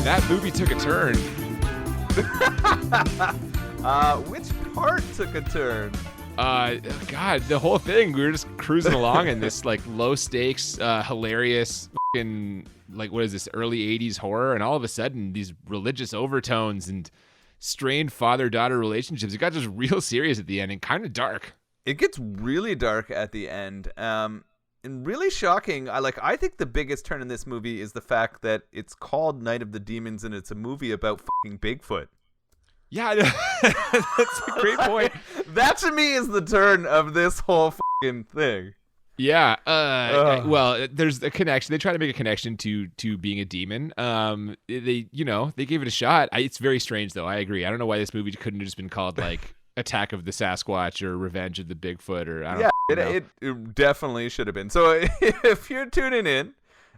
Man, that movie took a turn. Which part took a turn? God, the whole thing. We were just cruising along in this like low stakes, hilarious, fucking, like, what is this, early 80s horror, and all of a sudden these religious overtones and strained father-daughter relationships. It got just real serious at the end and kind of dark. It gets really dark at the end. And really shocking. I think the biggest turn in this movie is the fact that it's called Night of the Demons and it's a movie about fucking Bigfoot. Yeah, that's a great point. That to me is the turn of this whole fucking thing. Yeah. Well, there's a connection. They try to make a connection to being a demon. They gave it a shot. It's very strange though. I agree. I don't know why this movie couldn't have just been called like Attack of the Sasquatch or Revenge of the Bigfoot or I don't know. It definitely should have been. So if you're tuning in,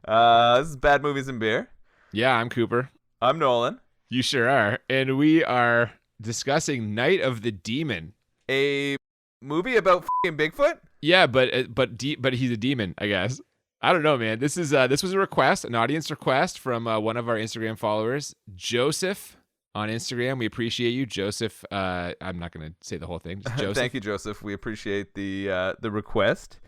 this is Bad Movies and Beer. Yeah, I'm Cooper. I'm Nolan. You sure are. And we are discussing Night of the Demon. A movie about fucking Bigfoot? Yeah, but he's a demon, I guess. I don't know, man. This was a request, an audience request from one of our Instagram followers, Joseph. On Instagram, we appreciate you, Joseph. I'm not going to say the whole thing. Just Joseph. Thank you, Joseph. We appreciate the request.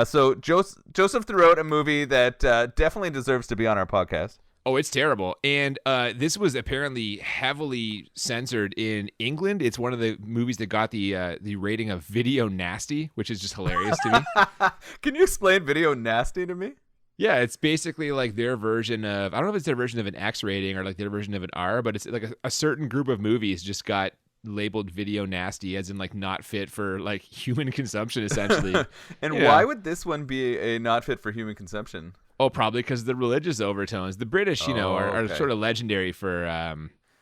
So Joseph threw out a movie that definitely deserves to be on our podcast. Oh, it's terrible. And this was apparently heavily censored in England. It's one of the movies that got the rating of video nasty, which is just hilarious to me. Can you explain video nasty to me? Yeah, it's basically like their version of, I don't know if it's their version of an X rating or like their version of an R, but it's like a certain group of movies just got labeled video nasty, as in like not fit for like human consumption, essentially. And why would this one be a not fit for human consumption? Oh, probably because of the religious overtones. The British, are sort of legendary for,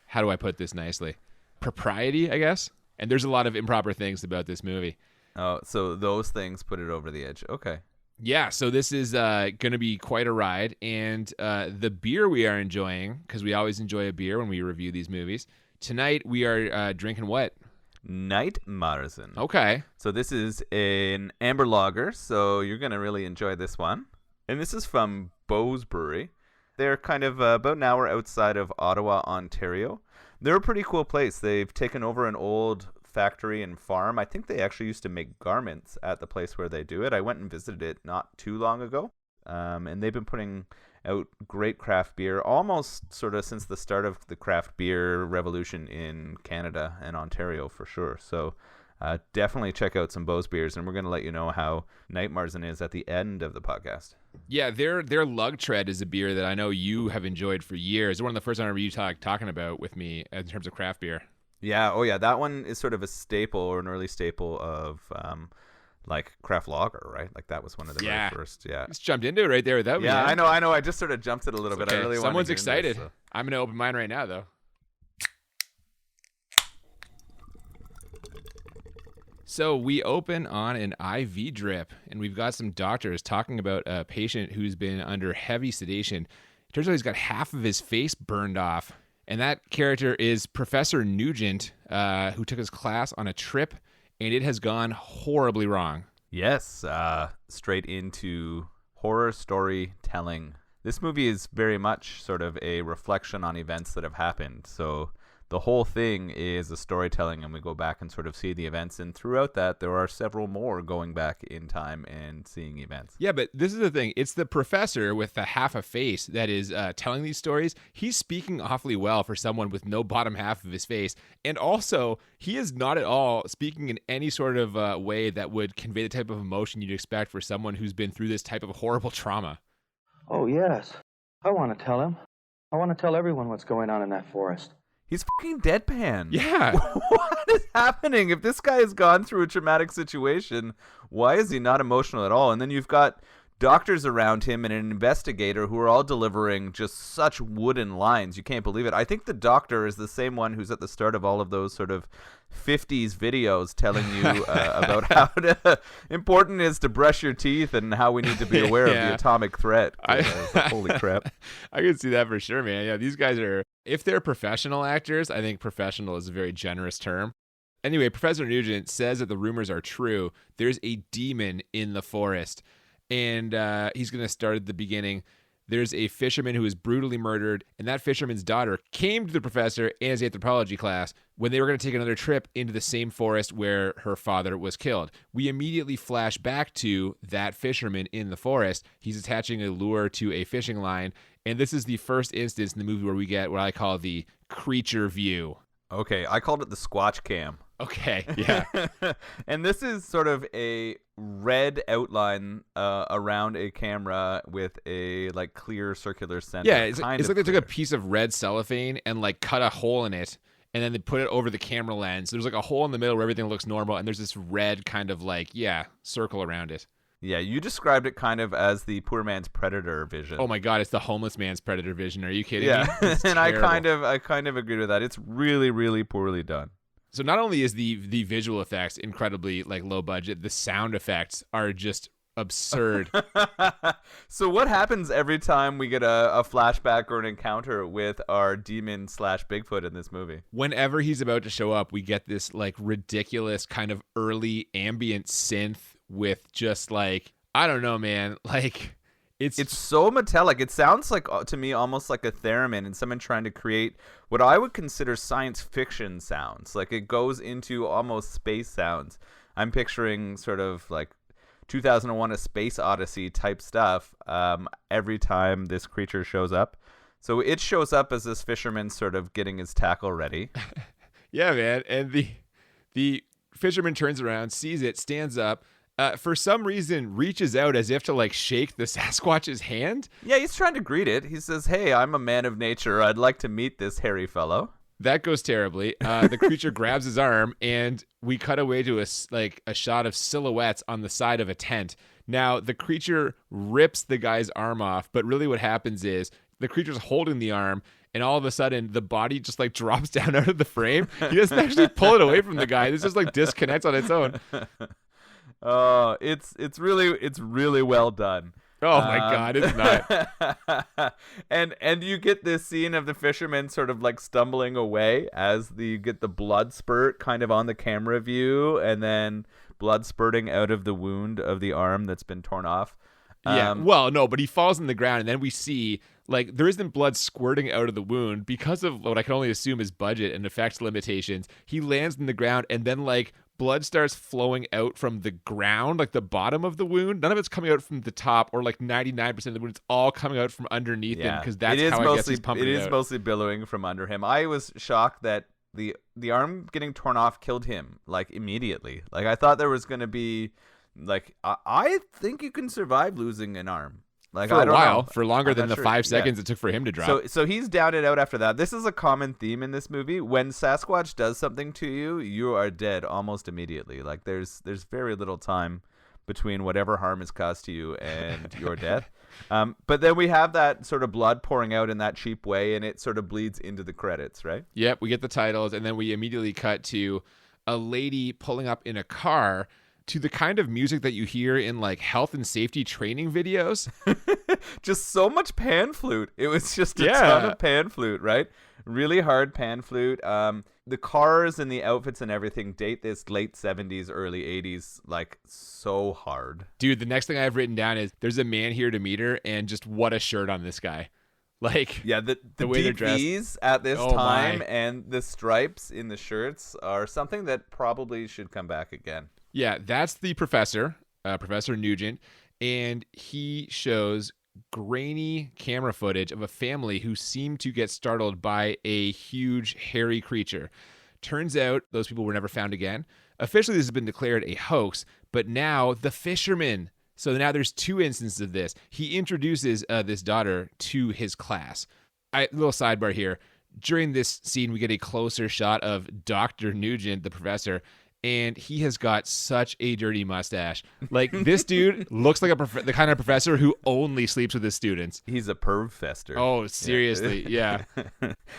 how do I put this nicely? Propriety, I guess. And there's a lot of improper things about this movie. Oh, so those things put it over the edge. Okay. Yeah, so this is going to be quite a ride, and the beer we are enjoying, because we always enjoy a beer when we review these movies, tonight we are drinking what? Night Marzen. Okay. So this is an amber lager, so you're going to really enjoy this one. And this is from Beau's Brewery. They're kind of about an hour outside of Ottawa, Ontario. They're a pretty cool place. They've taken over an old factory and farm. I think they actually used to make garments at the place where they do it. I went and visited it not too long ago. And they've been putting out great craft beer almost sort of since the start of the craft beer revolution in Canada and Ontario for sure. So definitely check out some Beau's beers, and we're going to let you know how Night Marzen is at the end of the podcast. Yeah, their Lug Tread is a beer that I know you have enjoyed for years. It's one of the first I remember you talking about with me in terms of craft beer. Yeah, oh yeah, that one is sort of a staple or an early staple of like craft lager, right? Like that was one of the very first. Yeah, just jumped into it right there without me. Yeah, I know. I just sort of jumped it a little bit. Okay. I really Someone's want to excited. This, so. I'm gonna open mine right now, though. So we open on an IV drip, and we've got some doctors talking about a patient who's been under heavy sedation. It turns out he's got half of his face burned off. And that character is Professor Nugent, who took his class on a trip, and it has gone horribly wrong. Yes, straight into horror storytelling. This movie is very much sort of a reflection on events that have happened. So the whole thing is a storytelling, and we go back and sort of see the events. And throughout that, there are several more going back in time and seeing events. Yeah, but this is the thing. It's the professor with the half a face that is telling these stories. He's speaking awfully well for someone with no bottom half of his face. And also, he is not at all speaking in any sort of way that would convey the type of emotion you'd expect for someone who's been through this type of horrible trauma. Oh, yes. I want to tell him. I want to tell everyone what's going on in that forest. He's fucking deadpan. Yeah. What is happening? If this guy has gone through a traumatic situation, why is he not emotional at all? And then you've got doctors around him and an investigator who are all delivering just such wooden lines. You can't believe it. I think the doctor is the same one who's at the start of all of those sort of 50s videos telling you about how important it is to brush your teeth and how we need to be aware of the atomic threat. Holy crap. I can see that for sure, man. Yeah, these guys are, if they're professional actors, I think professional is a very generous term. Anyway, Professor Nugent says that the rumors are true. There's a demon in the forest. And he's going to start at the beginning. there's a fisherman who is brutally murdered, and that fisherman's daughter came to the professor and his anthropology class when they were going to take another trip into the same forest where her father was killed. We immediately flash back to that fisherman in the forest. He's attaching a lure to a fishing line, and this is the first instance in the movie where we get what I call the creature view. Okay, I called it the Squatch cam. Okay, yeah. And this is sort of a red outline around a camera with a like clear circular center. Yeah, it's like they took a piece of red cellophane and like cut a hole in it, and then they put it over the camera lens. There's like a hole in the middle where everything looks normal, and there's this red kind of like, circle around it. Yeah, you described it kind of as the poor man's predator vision. Oh my God, it's the homeless man's predator vision. Are you kidding me? It's and terrible. I kind of agree with that. It's really, really poorly done. So not only is the visual effects incredibly like low budget, the sound effects are just absurd. So what happens every time we get a flashback or an encounter with our demon / Bigfoot in this movie? Whenever he's about to show up, we get this like ridiculous kind of early ambient synth with just like, I don't know, man, like it's so metallic. It sounds like, to me, almost like a theremin and someone trying to create what I would consider science fiction sounds. Like it goes into almost space sounds. I'm picturing sort of like 2001 A Space Odyssey type stuff every time this creature shows up. So it shows up as this fisherman sort of getting his tackle ready. Yeah, man. And the fisherman turns around, sees it, stands up, for some reason reaches out as if to like shake the Sasquatch's hand. Yeah, he's trying to greet it. He says, "Hey, I'm a man of nature. I'd like to meet this hairy fellow." That goes terribly. The creature grabs his arm, and we cut away to a shot of silhouettes on the side of a tent. Now, the creature rips the guy's arm off, but really what happens is the creature's holding the arm, and all of a sudden, the body just like drops down out of the frame. He doesn't actually pull it away from the guy. This just like disconnects on its own. Oh, it's really well done. Oh my God, it's not. and you get this scene of the fisherman sort of like stumbling away as you get the blood spurt kind of on the camera view, and then blood spurting out of the wound of the arm that's been torn off. Yeah, well, no, but he falls in the ground, and then we see like there isn't blood squirting out of the wound because of what I can only assume is budget and effects limitations. He lands in the ground, and then like blood starts flowing out from the ground, like the bottom of the wound. None of it's coming out from the top, or like 99% of the wound. It's all coming out from underneath him, because that's how I guess he's pumping it out. It is mostly billowing from under him. I was shocked that the arm getting torn off killed him like immediately. Like I thought there was going to be like I think you can survive losing an arm. Like, for a while, know. for longer than the sure. 5 seconds it took for him to drop. So he's down and out after that. This is a common theme in this movie. When Sasquatch does something to you, you are dead almost immediately. Like there's very little time between whatever harm is caused to you and your death. But then we have that sort of blood pouring out in that cheap way, and it sort of bleeds into the credits, right? Yep, we get the titles, and then we immediately cut to a lady pulling up in a car to the kind of music that you hear in like health and safety training videos. Just so much pan flute. It was just a ton of pan flute, right? Really hard pan flute. The cars and the outfits and everything date this late 70s, early 80s like so hard. Dude, the next thing I've written down is there's a man here to meet her, and just what a shirt on this guy. Like, yeah, the way they're DPs at this time and the stripes in the shirts are something that probably should come back again. Yeah, that's the professor, Professor Nugent, and he shows grainy camera footage of a family who seem to get startled by a huge hairy creature. Turns out those people were never found again. Officially, this has been declared a hoax, but now the fisherman. So now there's 2 instances of this. He introduces this daughter to his class. Little sidebar here. During this scene, we get a closer shot of Dr. Nugent, the professor, and he has got such a dirty mustache. Like, this dude looks like the kind of professor who only sleeps with his students. He's a perv fester. Oh, seriously, yeah.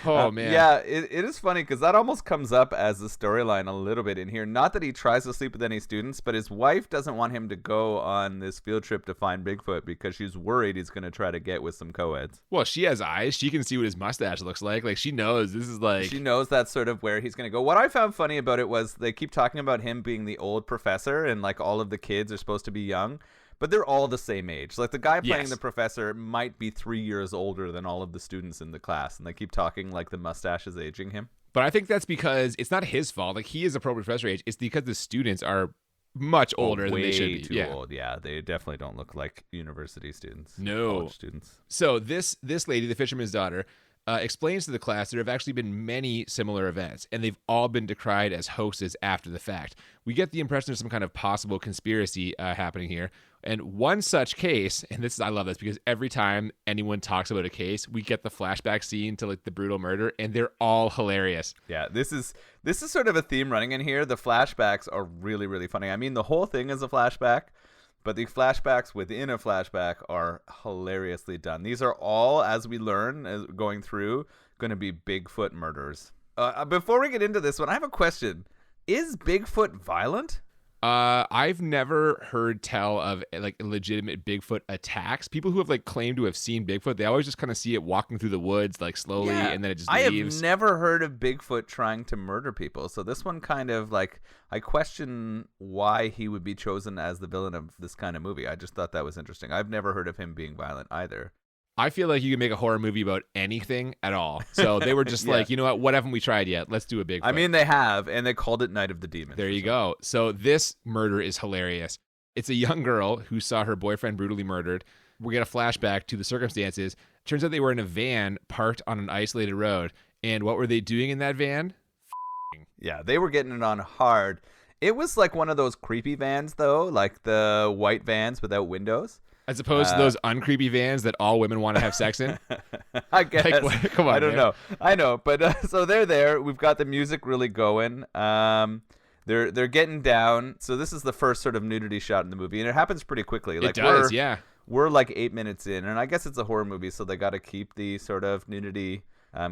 Oh, man. Yeah, it is funny because that almost comes up as a storyline a little bit in here. Not that he tries to sleep with any students, but his wife doesn't want him to go on this field trip to find Bigfoot because she's worried he's going to try to get with some co-eds. Well, she has eyes. She can see what his mustache looks like. Like, she knows this is like... She knows that's sort of where he's going to go. What I found funny about it was they keep talking about him being the old professor and like all of the kids are supposed to be young. But they're all the same age. Like the guy playing Yes. the professor might be 3 years older than all of the students in the class, and they keep talking like the mustache is aging him. But I think that's because it's not his fault. Like, he is appropriate professor age. It's because the students are much older than they should be. Too old. Yeah, they definitely don't look like university students. No. College students. So this lady, the fisherman's daughter, explains to the class there have actually been many similar events, and they've all been decried as hoaxes after the fact. We get the impression of some kind of possible conspiracy happening here. And one such case, and I love this because every time anyone talks about a case, we get the flashback scene to like the brutal murder, and they're all hilarious. Yeah, this is sort of a theme running in here. The flashbacks are really, really funny. I mean, the whole thing is a flashback, but the flashbacks within a flashback are hilariously done. These are all, as we learn as going through, going to be Bigfoot murders. Before we get into this one, I have a question. Is Bigfoot violent? I've never heard tell of like legitimate Bigfoot attacks. People who have like claimed to have seen Bigfoot, they always just kind of see it walking through the woods like slowly, and then it just leaves. I have never heard of Bigfoot trying to murder people. So this one kind of like, I question why he would be chosen as the villain of this kind of movie. I just thought that was interesting. I've never heard of him being violent either. I feel like you can make a horror movie about anything at all. So they were just like, you know what haven't we tried yet? Let's do a Bigfoot. I mean, they have, and they called it Night of the Demons. There you go. So this murder is hilarious. It's a young girl who saw her boyfriend brutally murdered. We get a flashback to the circumstances. Turns out they were in a van parked on an isolated road. And what were they doing in that van? Yeah, they were getting it on hard. It was like one of those creepy vans, though, like the white vans without windows. As opposed to those uncreepy vans that all women want to have sex in? I guess. Like, come on, I don't know. I know. But so they're there. We've got the music really going. They're getting down. So this is the first sort of nudity shot in the movie. And it happens pretty quickly. Like, it does, yeah. We're like 8 minutes in. And I guess it's a horror movie, so they got to keep the sort of nudity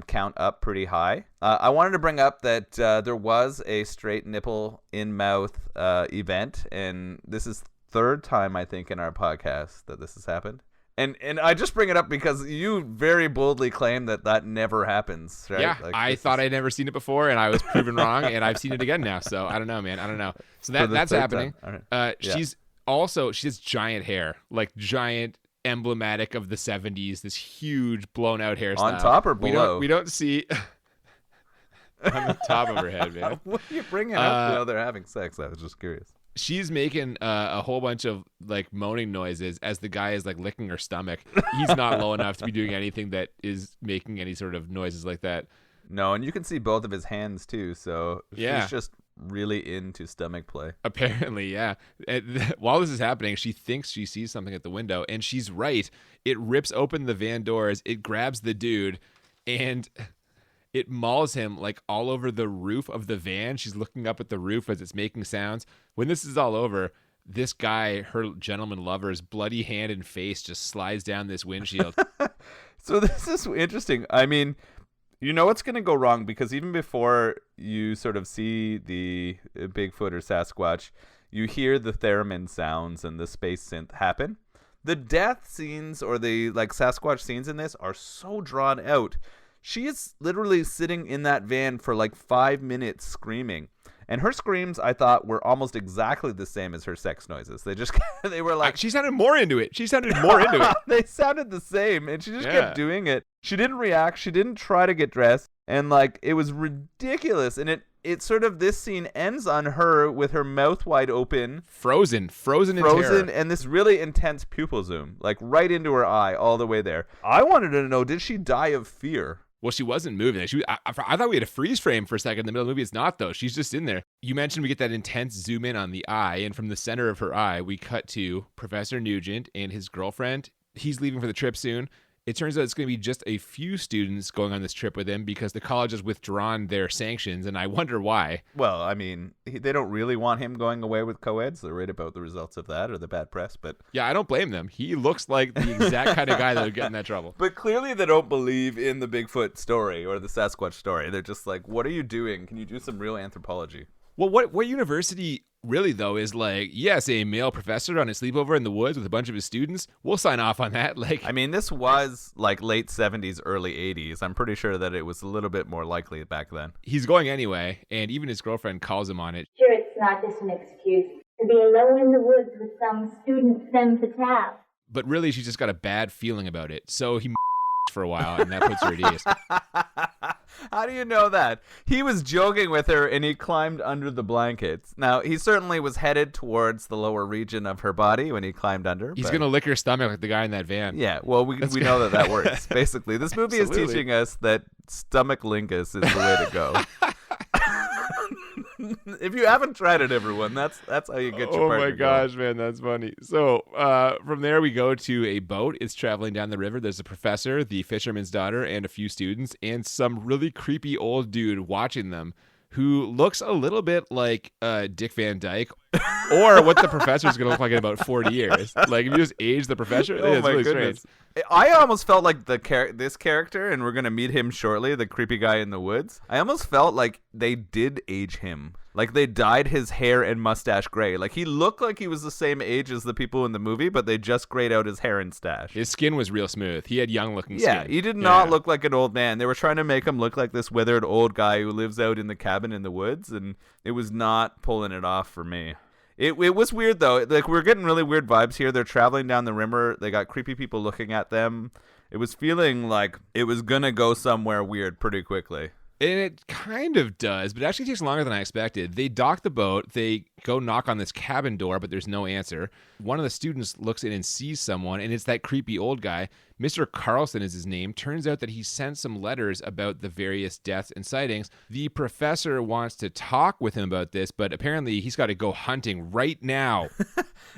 count up pretty high. I wanted to bring up that there was a straight nipple in mouth event. And this is third time, I think, in our podcast that this has happened. And I just bring it up because you very boldly claim that never happens, right? Yeah, like, I thought I'd never seen it before, and I was proven wrong, and I've seen it again now. So I don't know, man. I don't know. So that's happening. Right. She has giant hair, like giant, emblematic of the 70s, this huge blown out hairstyle. On top or below? We don't see on the top of her head, man. What are you bringing up? No, they're having sex. I was just curious. She's making a whole bunch of like moaning noises as the guy is like licking her stomach. He's not low enough to be doing anything that is making any sort of noises like that. No, and you can see both of his hands too. So she's just really into stomach play. Apparently, yeah. And while this is happening, she thinks she sees something at the window, and she's right. It rips open the van doors. It grabs the dude, and it mauls him like all over the roof of the van. She's looking up at the roof as it's making sounds. When this is all over, this guy, her gentleman lover's bloody hand and face just slides down this windshield. So this is interesting. I mean, you know what's going to go wrong because even before you sort of see the Bigfoot or Sasquatch, you hear the theremin sounds and the space synth happen. The death scenes or the like Sasquatch scenes in this are so drawn out. She is literally sitting in that van for like 5 minutes screaming. And her screams, I thought, were almost exactly the same as her sex noises. They were like... She sounded more into it. She sounded more into it. They sounded the same, and she just kept doing it. She didn't react. She didn't try to get dressed. And, like, it was ridiculous. And it sort of, this scene ends on her with her mouth wide open. Frozen in terror. And this really intense pupil zoom, like right into her eye all the way there. I wanted to know, did she die of fear? Well, she wasn't moving. I thought we had a freeze frame for a second in the middle of the movie. It's not, though. She's just in there. You mentioned we get that intense zoom in on the eye, and from the center of her eye, we cut to Professor Nugent and his girlfriend. He's leaving for the trip soon. It turns out it's going to be just a few students going on this trip with him because the college has withdrawn their sanctions, and I wonder why. Well, I mean, they don't really want him going away with co-eds. They're right about the results of that or the bad press, but... Yeah, I don't blame them. He looks like the exact kind of guy that would get in that trouble. But clearly they don't believe in the Bigfoot story or the Sasquatch story. They're just like, what are you doing? Can you do some real anthropology? Well, what university really, though, is like, yes, a male professor on a sleepover in the woods with a bunch of his students? We'll sign off on that. Like, I mean, this was like late 70s, early 80s. I'm pretty sure that it was a little bit more likely back then. He's going anyway, and even his girlfriend calls him on it. Sure, it's not just an excuse. to be alone in the woods with some student femme fatale. But really, she's just got a bad feeling about it. So he for a while, and that puts her at ease. How do you know that? He was joking with her, and he climbed under the blankets. Now, he certainly was headed towards the lower region of her body when he climbed under. He's going to lick her stomach like the guy in that van. Yeah, well, we know that works, basically. This movie is Absolutely. teaching us that stomach lingus is the way to go. If you haven't tried it, everyone, that's how you get your partner. Oh my gosh, man, that's funny. So from there we go to a boat. It's traveling down the river. There's a professor, the fisherman's daughter, and a few students, and some really creepy old dude watching them who looks a little bit like Dick Van Dyke or what the professor's going to look like in about 40 years. Like if you just age the professor, Oh it's my really goodness. strange. I almost felt like this character, and we're going to meet him shortly, the creepy guy in the woods. I almost felt like they did age him. Like they dyed his hair and mustache gray. Like he looked like he was the same age as the people in the movie, but they just grayed out his hair and stash. His skin was real smooth. He had young looking Yeah, skin. he did not look like an old man. They were trying to make him look like this withered old guy who lives out in the cabin in the woods, and it was not pulling it off for me. It was weird, though. Like, we're getting really weird vibes here. They're traveling down the river. They got creepy people looking at them. It was feeling like it was going to go somewhere weird pretty quickly. And it kind of does, but it actually takes longer than I expected. They dock the boat. They go knock on this cabin door, but there's no answer. One of the students looks in and sees someone, and it's that creepy old guy. Mr. Carlson is his name. Turns out that he sent some letters about the various deaths and sightings. The professor wants to talk with him about this, but apparently he's got to go hunting right now.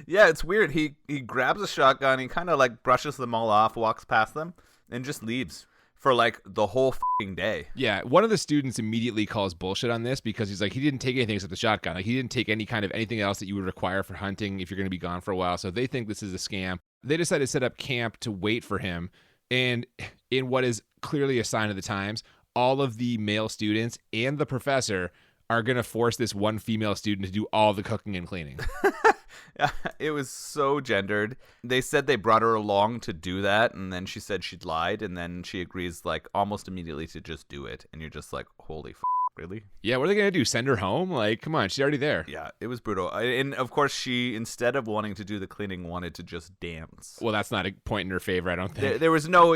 Yeah, it's weird. He grabs a shotgun. He kind of like brushes them all off, walks past them, and just leaves for like the whole fucking day. Yeah, one of the students immediately calls bullshit on this because he's like, he didn't take anything except the shotgun. Like he didn't take any kind of anything else that you would require for hunting if you're going to be gone for a while. So they think this is a scam. They decide to set up camp to wait for him. And in what is clearly a sign of the times, all of the male students and the professor are going to force this one female student to do all the cooking and cleaning. It was so gendered. They said they brought her along to do that, and then she said she'd lied, and then she agrees like almost immediately to just do it, and you're just like, holy really? Yeah, what are they going to do? Send her home? Like, come on, she's already there. Yeah, it was brutal. And of course, she, instead of wanting to do the cleaning, wanted to just dance. Well, that's not a point in her favor, I don't think. There was no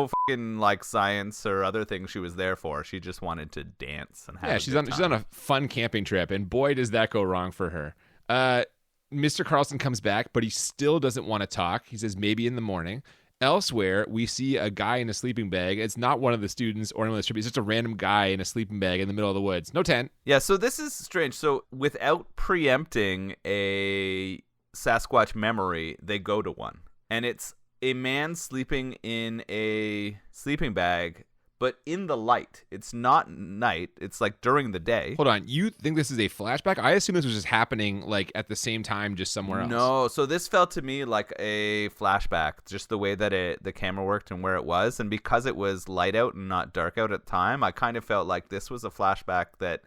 fucking like science or other things she was there for. She just wanted to dance and have she's on a fun camping trip, and boy, does that go wrong for her. Mr. Carlson comes back, but he still doesn't want to talk. He says maybe in the morning. Elsewhere, we see a guy in a sleeping bag. It's not one of the students or anyone on the trip. It's just a random guy in a sleeping bag in the middle of the woods. No tent. Yeah, so this is strange. So without preempting a Sasquatch memory, they go to one. And it's a man sleeping in a sleeping bag, but in the light. It's not night. It's like during the day. Hold on. You think this is a flashback? I assume this was just happening like at the same time, just somewhere else. No. So this felt to me like a flashback, just the way that the camera worked and where it was. And because it was light out and not dark out at the time, I kind of felt like this was a flashback that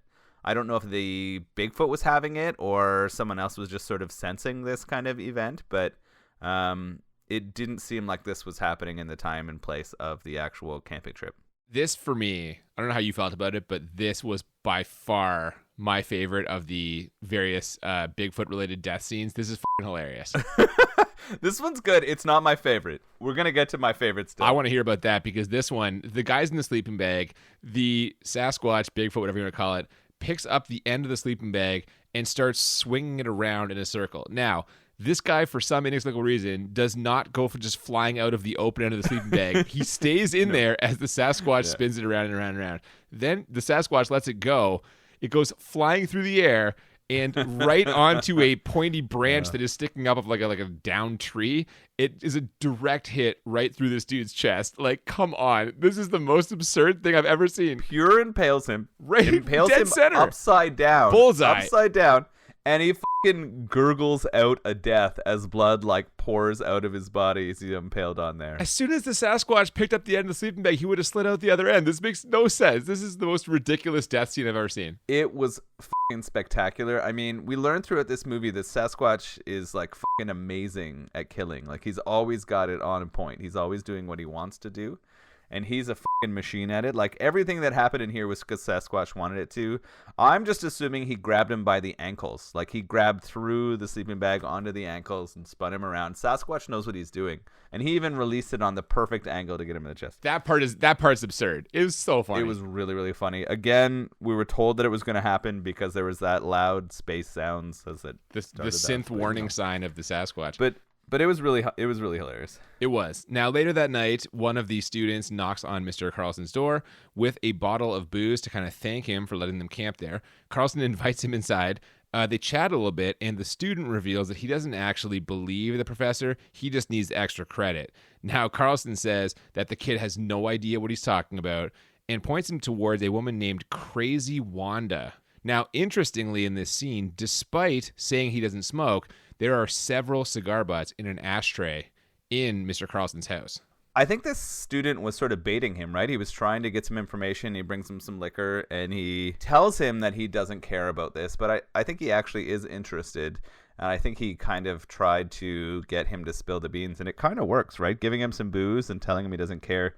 I don't know if the Bigfoot was having it or someone else was just sort of sensing this kind of event. But it didn't seem like this was happening in the time and place of the actual camping trip. This, for me, I don't know how you felt about it, but this was by far my favorite of the various Bigfoot-related death scenes. This is fucking hilarious. This one's good. It's not my favorite. We're going to get to my favorite still. I want to hear about that because this one, the guy's in the sleeping bag, the Sasquatch, Bigfoot, whatever you want to call it, picks up the end of the sleeping bag and starts swinging it around in a circle. Now, this guy, for some inexplicable reason, does not go for just flying out of the open end of the sleeping bag. He stays in there as the Sasquatch spins it around and around and around. Then the Sasquatch lets it go. It goes flying through the air and right onto a pointy branch that is sticking up of like a down tree. It is a direct hit right through this dude's chest. Like, come on. This is the most absurd thing I've ever seen. Pure impales him. Right, impales dead him center. upside down. Bullseye. Upside down. And he fucking gurgles out a death as blood like pours out of his body as he's impaled on there. As soon as the Sasquatch picked up the end of the sleeping bag, he would have slid out the other end. This makes no sense. This is the most ridiculous death scene I've ever seen. It was fucking spectacular. I mean, we learned throughout this movie that Sasquatch is like fucking amazing at killing. Like he's always got it on point. He's always doing what he wants to do. and he's a fucking machine at it. Like, everything that happened in here was because Sasquatch wanted it to. I'm just assuming he grabbed him by the ankles. Like, he grabbed through the sleeping bag onto the ankles and spun him around. Sasquatch knows what he's doing, and he even released it on the perfect angle to get him in the chest. That part's absurd. It was so funny. It was really, really funny. Again, we were told that it was going to happen because there was that loud space sounds as it the synth warning sign of the Sasquatch. But it was really hilarious. It was. Now, later that night, one of the students knocks on Mr. Carlson's door with a bottle of booze to kind of thank him for letting them camp there. Carlson invites him inside. They chat a little bit, and the student reveals that he doesn't actually believe the professor. He just needs extra credit. Now, Carlson says that the kid has no idea what he's talking about and points him towards a woman named Crazy Wanda. Now, interestingly, in this scene, despite saying he doesn't smoke, there are several cigar butts in an ashtray in Mr. Carlson's house. I think this student was sort of baiting him, right? He was trying to get some information. He brings him some liquor, and he tells him that he doesn't care about this. But I think he actually is interested. And I think he kind of tried to get him to spill the beans. And it kind of works, right? Giving him some booze and telling him he doesn't care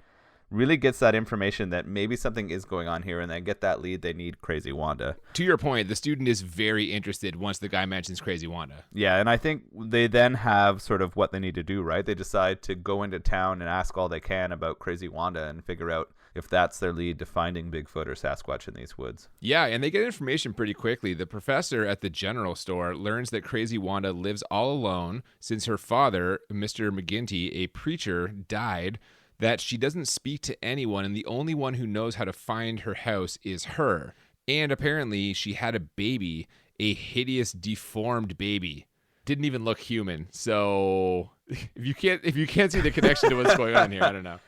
really gets that information that maybe something is going on here, and they get that lead. They need Crazy Wanda. To your point, the student is very interested once the guy mentions Crazy Wanda. Yeah, and I think they then have sort of what they need to do, right? They decide to go into town and ask all they can about Crazy Wanda and figure out if that's their lead to finding Bigfoot or Sasquatch in these woods. Yeah, and they get information pretty quickly. The professor at the general store learns that Crazy Wanda lives all alone since her father, Mr. McGinty, a preacher, died, that she doesn't speak to anyone, and the only one who knows how to find her house is her. And apparently she had a baby, a hideous, deformed baby. Didn't even look human. So if you can't see the connection to what's going on here, I don't know.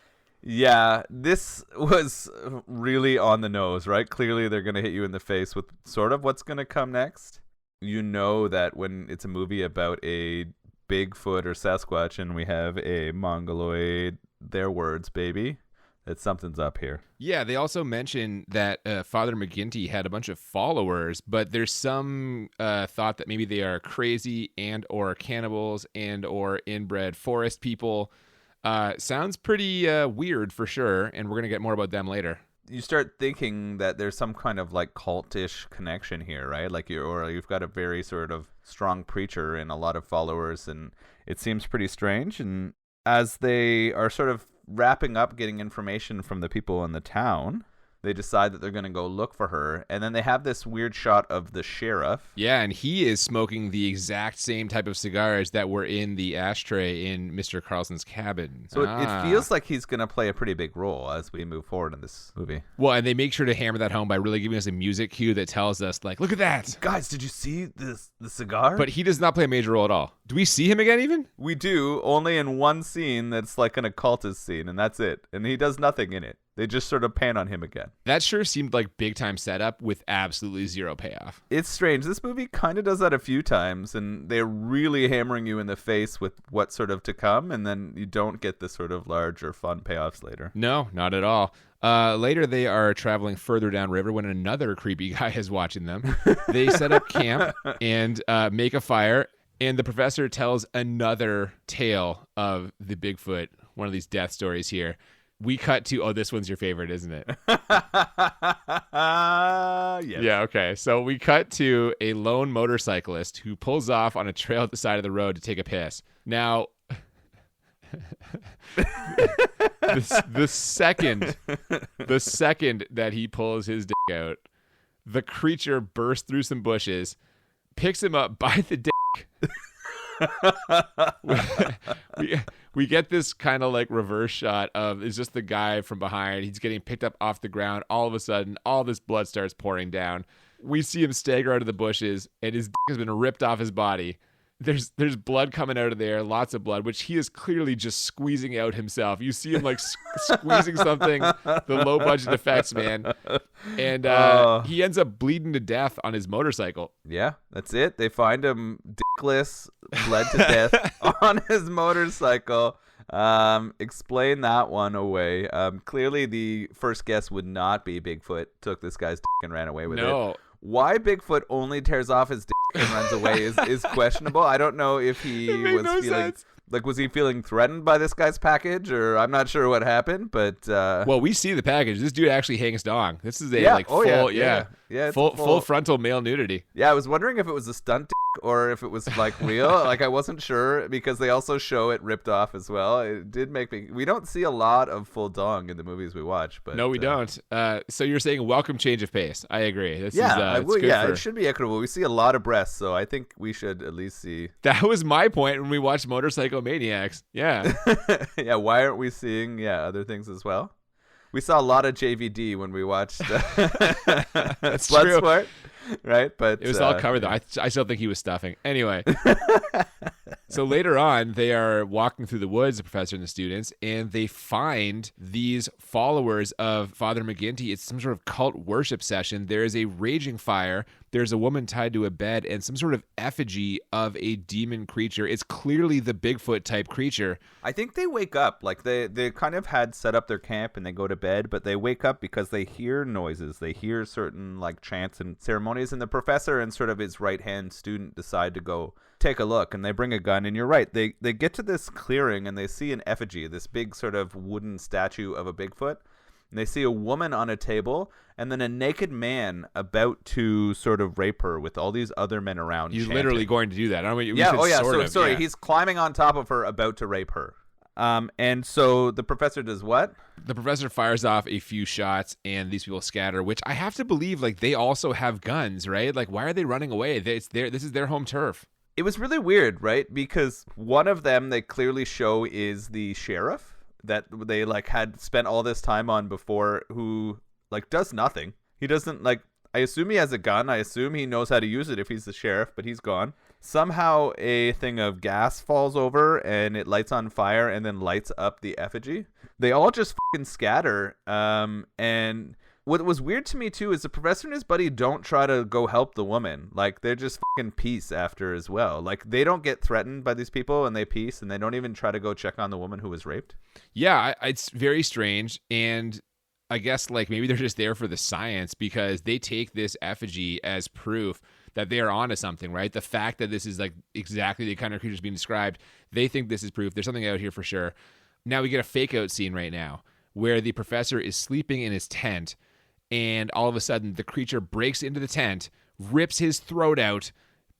Yeah, this was really on the nose, right? Clearly they're going to hit you in the face with sort of what's going to come next. You know that when it's a movie about a Bigfoot or Sasquatch and we have a mongoloid, their words, baby, that something's up here. Yeah, they also mention that Father McGinty had a bunch of followers, but there's some thought that maybe they are crazy and or cannibals and or inbred forest people. Sounds pretty weird for sure, and we're going to get more about them later. You start thinking that there's some kind of like cultish connection here, right? Like you've got a very sort of strong preacher and a lot of followers, and it seems pretty strange. And as they are sort of wrapping up getting information from the people in the town, they decide that they're going to go look for her. And then they have this weird shot of the sheriff. Yeah, and he is smoking the exact same type of cigars that were in the ashtray in Mr. Carlson's cabin. So it feels like he's going to play a pretty big role as we move forward in this movie. Well, and they make sure to hammer that home by really giving us a music cue that tells us, like, look at that. Guys, did you see the cigar? But he does not play a major role at all. Do we see him again even? We do, only in one scene that's like an occultist scene, and that's it. And he does nothing in it. They just sort of pan on him again. That sure seemed like big time setup with absolutely zero payoff. It's strange. This movie kind of does that a few times, and they're really hammering you in the face with what's sort of to come, and then you don't get the sort of larger fun payoffs later. No, not at all. Later, they are traveling further downriver when another creepy guy is watching them. They set up camp and make a fire, and the professor tells another tale of the Bigfoot, one of these death stories here. We cut to, this one's your favorite, isn't it? Yes. Yeah, okay. So we cut to a lone motorcyclist who pulls off on a trail at the side of the road to take a piss. Now, the second that he pulls his dick out, the creature bursts through some bushes, picks him up by the dick. we get this kind of like reverse shot of it's just the guy from behind. He's getting picked up off the ground. All of a sudden, all this blood starts pouring down. We see him stagger out of the bushes, and his dick has been ripped off his body. There's blood coming out of there, lots of blood, which he is clearly just squeezing out himself. You see him like squeezing something, the low budget effects, man. And he ends up bleeding to death on his motorcycle. Yeah, that's it. They find him dickless, bled to death on his motorcycle. Explain that one away. Clearly the first guess would not be Bigfoot took this guy's dick and ran away with it. Why Bigfoot only tears off his dick and runs away is questionable. I don't know if he was feeling Like, was he feeling threatened by this guy's package, or I'm not sure what happened, but well, we see the package. This dude actually hangs dong. This is a full frontal male nudity. Yeah, I was wondering if it was a stunt or if it was like real. Like, I wasn't sure because they also show it ripped off as well. It did make me. We don't see a lot of full dong in the movies we watch, but no, we don't. So you're saying welcome change of pace. I agree. It should be equitable. We see a lot of breasts, so I think we should at least see. That was my point when we watched Motorcycle Maniacs. Yeah. Yeah, why aren't we seeing other things as well? We saw a lot of JVD when we watched Bloodsport, right? But it was all covered though. I still think he was stuffing. Anyway. So later on, they are walking through the woods, the professor and the students, and they find these followers of Father McGinty. It's some sort of cult worship session. There is a raging fire. There's a woman tied to a bed and some sort of effigy of a demon creature. It's clearly the Bigfoot type creature. I think they wake up. Like they kind of had set up their camp and they go to bed, but they wake up because they hear noises. They hear certain like chants and ceremonies, and the professor and sort of his right-hand student decide to go take a look, and they bring a gun. And you're right, they get to this clearing and they see an effigy, this big sort of wooden statue of a Bigfoot, and they see a woman on a table and then a naked man about to sort of rape her with all these other men around. He's chanting. literally going to do that. I don't know. He's climbing on top of her about to rape her. And so the professor does what? The professor fires off a few shots and these people scatter, which I have to believe like they also have guns, right? Like, why are they running away? This is their home turf. It was really weird, right? Because one of them they clearly show is the sheriff that they like had spent all this time on before, who like does nothing. He doesn't like, I assume he has a gun. I assume he knows how to use it if he's the sheriff, but he's gone. Somehow a thing of gas falls over and it lights on fire and then lights up the effigy. They all just fucking scatter. And what was weird to me too is the professor and his buddy don't try to go help the woman. Like, they're just fucking peace after as well. Like, they don't get threatened by these people and they peace, and they don't even try to go check on the woman who was raped. Yeah, it's very strange. And I guess like maybe they're just there for the science, because they take this effigy as proof that they are onto something, right? The fact that this is like exactly the kind of creatures being described, they think this is proof. There's something out here for sure. Now we get a fake out scene right now where the professor is sleeping in his tent, and all of a sudden the creature breaks into the tent, rips his throat out,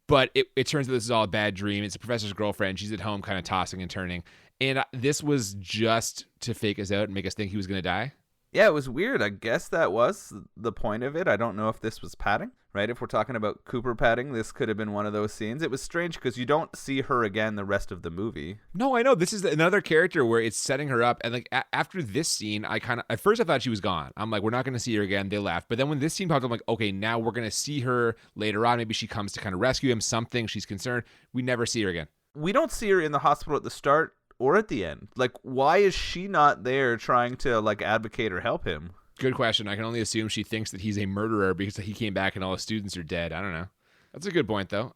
but it turns out this is all a bad dream. It's the professor's girlfriend. She's at home kind of tossing and turning. And this was just to fake us out and make us think he was going to die. Yeah, it was weird. I guess that was the point of it. I don't know if this was padding, right? If we're talking about Cooper padding, this could have been one of those scenes. It was strange because you don't see her again the rest of the movie. No, I know. This is another character where it's setting her up. And like after this scene, at first I thought she was gone. I'm like, we're not going to see her again. They left. But then when this scene popped up, I'm like, okay, now we're going to see her later on. Maybe she comes to kind of rescue him, something. She's concerned. We never see her again. We don't see her in the hospital at the start or at the end. Like, why is she not there trying to like advocate or help him? Good question. I can only assume she thinks that he's a murderer because he came back and all his students are dead. I don't know. That's a good point, though.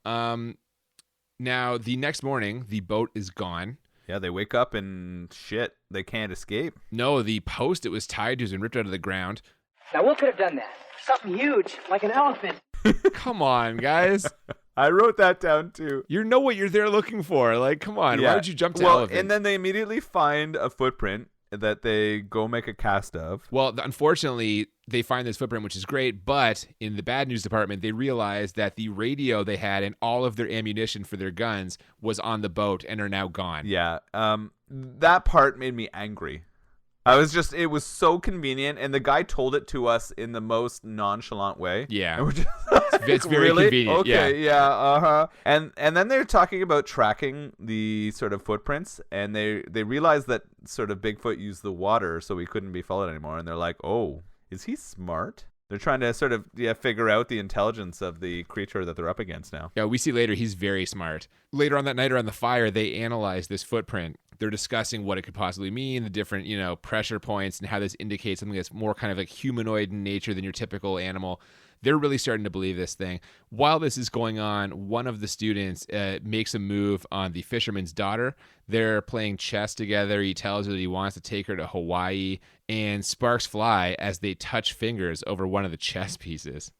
Now, the next morning, the boat is gone. Yeah, they wake up and shit, they can't escape. No, the post it was tied to has been ripped out of the ground. Now, what could have done that? Something huge, like an elephant. Come on, guys. I wrote that down, too. You know what you're there looking for. Like, come on. Yeah. Why would you jump to elephant? And then they immediately find a footprint that they go make a cast of. Well, unfortunately, they find this footprint, which is great, but in the bad news department, they realize that the radio they had and all of their ammunition for their guns was on the boat and are now gone. Yeah, that part made me angry. It was so convenient, and the guy told it to us in the most nonchalant way. Yeah. And we're just it's very really? convenient. Okay, yeah, uh-huh. And then they're talking about tracking the sort of footprints, and they realize that sort of Bigfoot used the water, so he couldn't be followed anymore. And they're like, oh, is he smart? They're trying to sort of figure out the intelligence of the creature that they're up against now. Yeah, we see later he's very smart. Later on that night around the fire, they analyze this footprint. They're discussing what it could possibly mean, the different, pressure points, and how this indicates something that's more kind of like humanoid in nature than your typical animal. They're really starting to believe this thing. While this is going on, one of the students makes a move on the fisherman's daughter. They're playing chess together. He tells her that he wants to take her to Hawaii, and sparks fly as they touch fingers over one of the chess pieces.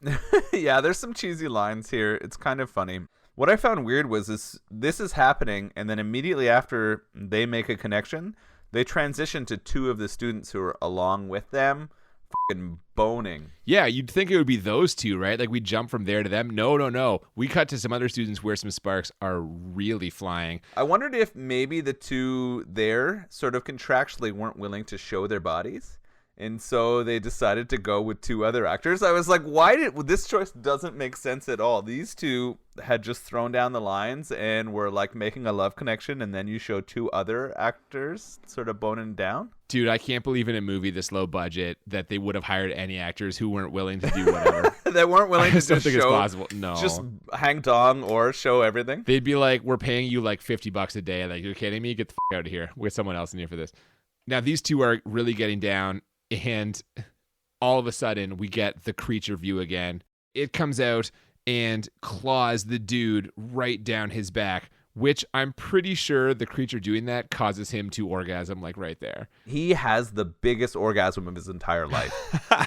Yeah, there's some cheesy lines here. It's kind of funny. What I found weird was this is happening, and then immediately after they make a connection, they transition to two of the students who are along with them fucking boning. Yeah, you'd think it would be those two, right? Like we jump from there to them. No. We cut to some other students where some sparks are really flying. I wondered if maybe the two there sort of contractually weren't willing to show their bodies. And so they decided to go with two other actors. I was like, this choice doesn't make sense at all. These two had just thrown down the lines and were like making a love connection, and then you show two other actors sort of boning down. Dude, I can't believe in a movie this low budget that they would have hired any actors who weren't willing to do whatever. That weren't willing to I just don't just think it's show, possible. No. just hang dong or show everything. They'd be like, we're paying you like $50 a day. Like, you're kidding me? Get the fuck out of here. We'll get someone else in here for this. Now, these two are really getting down. And all of a sudden, we get the creature view again. It comes out and claws the dude right down his back, which I'm pretty sure the creature doing that causes him to orgasm, like right there. He has the biggest orgasm of his entire life.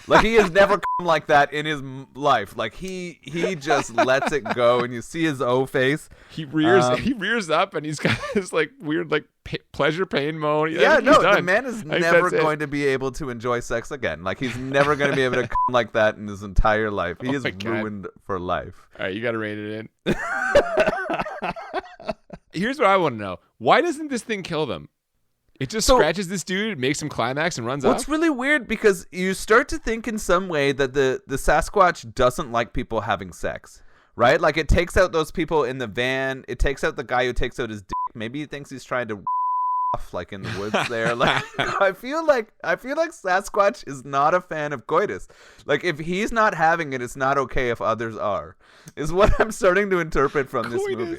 Like, he has never come like that in his life. Like, he just lets it go, and you see his O face. He rears up, and he's got this like weird like pleasure pain moan. Yeah, no, the man is never going to be able to enjoy sex again. Like, he's never going to be able to come like that in his entire life. He is ruined for life. All right, you got to rein it in. Here's what I want to know. Why doesn't this thing kill them? It just scratches this dude, makes him climax, and runs off? It's really weird because you start to think in some way that the Sasquatch doesn't like people having sex, right? Like, it takes out those people in the van. It takes out the guy who takes out his dick. Maybe he thinks he's trying to off, like, in the woods there. Like, I feel like Sasquatch is not a fan of coitus. Like, if he's not having it, it's not okay if others are, is what I'm starting to interpret from this movie.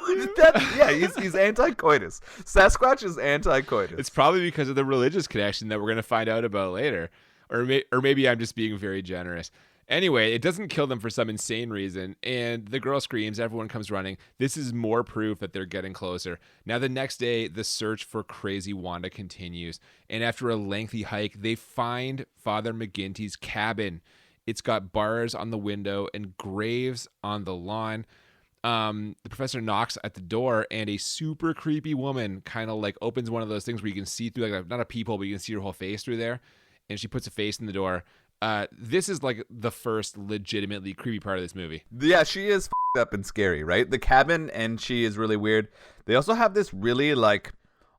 He's anti-coitus. Sasquatch is anti-coitus. It's probably because of the religious connection that we're going to find out about later. Or maybe I'm just being very generous. Anyway, it doesn't kill them for some insane reason, and the girl screams, everyone comes running. This is more proof that they're getting closer. Now, the next day, the search for crazy Wanda continues, and after a lengthy hike, they find Father McGinty's cabin. It's got bars on the window and graves on the lawn. The professor knocks at the door, and a super creepy woman kind of like opens one of those things where you can see through, like, not a peephole, but you can see her whole face through there, and she puts a face in the door. This is like the first legitimately creepy part of this movie. Yeah, she is f***ed up and scary, right? The cabin, and she is really weird. They also have this really like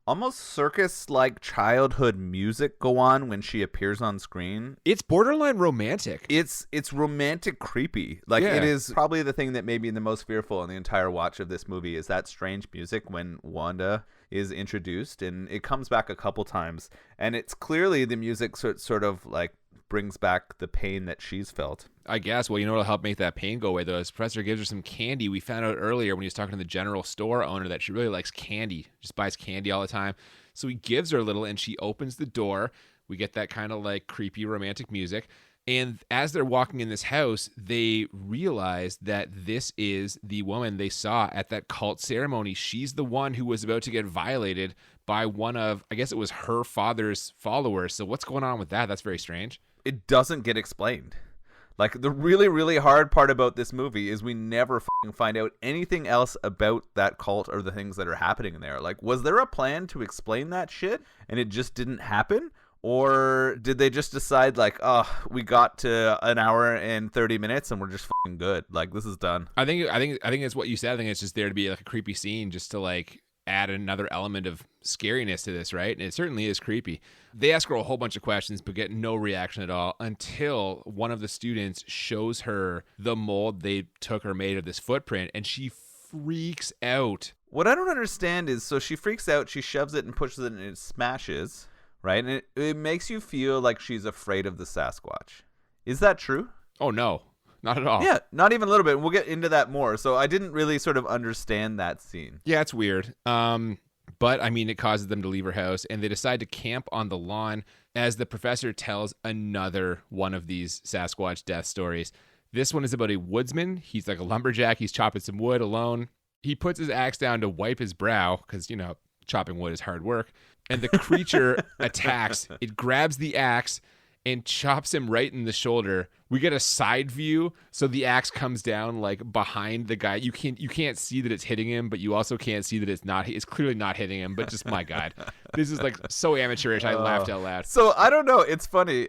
almost circus-like childhood music go on when she appears on screen. It's borderline romantic. It's romantic creepy. Like, yeah. It is probably the thing that made me the most fearful in the entire watch of this movie is that strange music when Wanda is introduced, and it comes back a couple times, and it's clearly the music sort of like brings back the pain that she's felt. I guess. Well, you know what'll help make that pain go away, though? His professor gives her some candy. We found out earlier when he was talking to the general store owner that she really likes candy. Just buys candy all the time. So he gives her a little, and she opens the door. We get that kind of like creepy romantic music. And as they're walking in this house, they realize that this is the woman they saw at that cult ceremony. She's the one who was about to get violated by one of, I guess it was her father's followers. So what's going on with that? That's very strange. It doesn't get explained. Like, the really, really hard part about this movie is we never find out anything else about that cult or the things that are happening in there. Like, was there a plan to explain that shit and it just didn't happen? Or did they just decide, like, oh, we got to an hour and 30 minutes and we're just fucking good. Like, this is done. I think it's what you said. I think it's just there to be like a creepy scene, just to like add another element of scariness to this, right? And it certainly is creepy. They ask her a whole bunch of questions, but get no reaction at all until one of the students shows her the mold they took or made of this footprint, and she freaks out. What I don't understand is, so she freaks out, she shoves it and pushes it, and it smashes, right? And it makes you feel like she's afraid of the Sasquatch. Is that true? Oh, no. Not at all. Yeah, not even a little bit. We'll get into that more. So I didn't really sort of understand that scene. Yeah, it's weird. But, I mean, it causes them to leave her house, and they decide to camp on the lawn as the professor tells another one of these Sasquatch death stories. This one is about a woodsman. He's like a lumberjack. He's chopping some wood alone. He puts his axe down to wipe his brow because, you know, chopping wood is hard work. And the creature attacks. It grabs the axe and chops him right in the shoulder. We get a side view, so the axe comes down like behind the guy. You can't see that it's hitting him, but you also can't see that it's clearly not hitting him. But just my God, this is like so amateurish. I laughed out loud. So I don't know. It's funny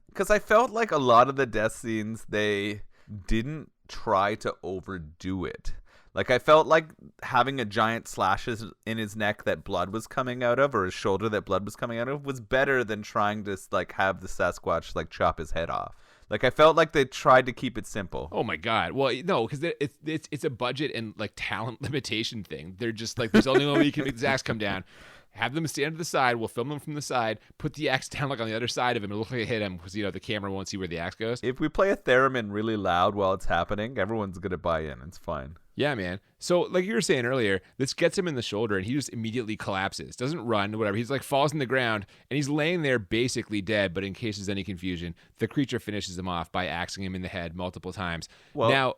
because I felt like a lot of the death scenes, they didn't try to overdo it. Like, I felt like having a giant slashes in his neck that blood was coming out of, or his shoulder that blood was coming out of, was better than trying to like have the Sasquatch like chop his head off. Like, I felt like they tried to keep it simple. Oh my God! Well, no, because it's a budget and like talent limitation thing. They're just like, there's only one way you can make this axe come down. Have them stand to the side. We'll film them from the side. Put the axe down like on the other side of him. It'll look like it hit him because the camera won't see where the axe goes. If we play a theremin really loud while it's happening, everyone's gonna buy in. It's fine. Yeah, man. So like you were saying earlier, this gets him in the shoulder and he just immediately collapses. Doesn't run, whatever. He's like falls in the ground and he's laying there basically dead. But in case there's any confusion, the creature finishes him off by axing him in the head multiple times. Well, now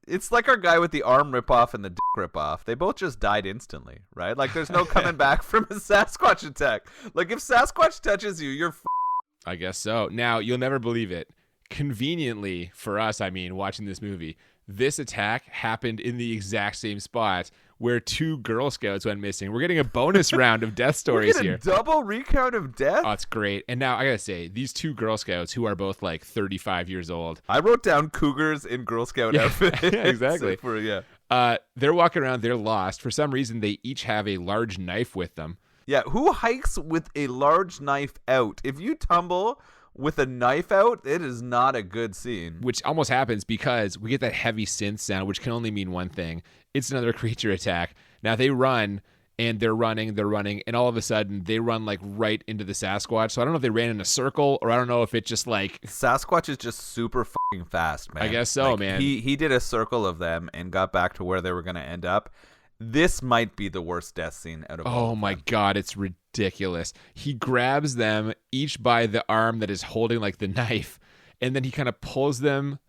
it's like our guy with the arm ripoff and the dick ripoff. They both just died instantly, right? Like, there's no coming back from a Sasquatch attack. Like, if Sasquatch touches you, you're I guess so. Now, you'll never believe it. Conveniently for us, watching this movie, this attack happened in the exact same spot where 2 Girl Scouts went missing. We're getting a bonus round of death stories here. Double recount of death? Oh, it's great. And now I gotta say, these 2 Girl Scouts who are both like 35 years old. I wrote down cougars in Girl Scout outfits. Yeah, exactly. They're walking around. They're lost. For some reason, they each have a large knife with them. Yeah, who hikes with a large knife out? If you tumble with a knife out, it is not a good scene. Which almost happens because we get that heavy synth sound, which can only mean one thing. It's another creature attack. Now they run, and they're running, and all of a sudden they run like right into the Sasquatch. So I don't know if they ran in a circle, or I don't know if it just like... Sasquatch is just super fucking fast, man. I guess so, like, man. He did a circle of them and got back to where they were going to end up. This might be the worst death scene out of all. Oh my God, it's ridiculous. He grabs them each by the arm that is holding like the knife, and then he kind of pulls them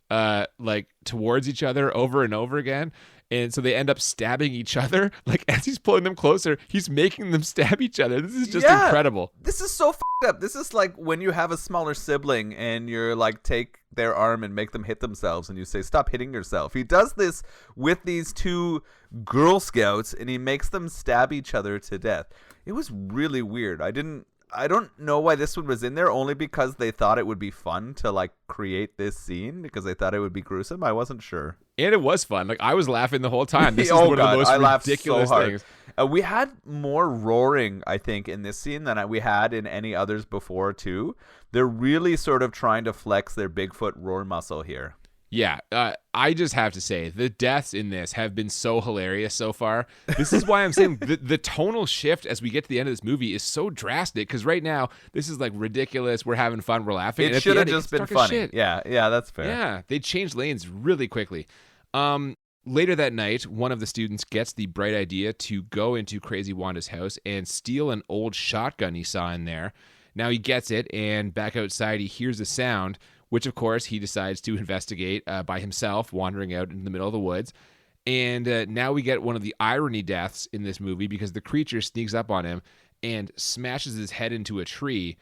like towards each other over and over again. And so they end up stabbing each other. Like, as he's pulling them closer, he's making them stab each other. This is just incredible. This is so fucked up. This is like when you have a smaller sibling and you're like, take their arm and make them hit themselves, and you say, stop hitting yourself. He does this with these 2 Girl Scouts, and he makes them stab each other to death. It was really weird. I don't know why this one was in there, only because they thought it would be fun to like create this scene, because they thought it would be gruesome. I wasn't sure. And it was fun. Like, I was laughing the whole time. This is one of the most ridiculous things. We had more roaring, I think, in this scene than we had in any others before, too. They're really sort of trying to flex their Bigfoot roar muscle here. Yeah, I just have to say, the deaths in this have been so hilarious so far. This is why I'm saying the tonal shift as we get to the end of this movie is so drastic, because right now, this is like ridiculous. We're having fun. We're laughing. It should have just been funny. Yeah, that's fair. Yeah, they changed lanes really quickly. Later that night, one of the students gets the bright idea to go into Crazy Wanda's house and steal an old shotgun he saw in there. Now he gets it, and back outside, he hears a sound, which, of course, he decides to investigate by himself, wandering out in the middle of the woods. And now we get one of the irony deaths in this movie, because the creature sneaks up on him and smashes his head into a tree.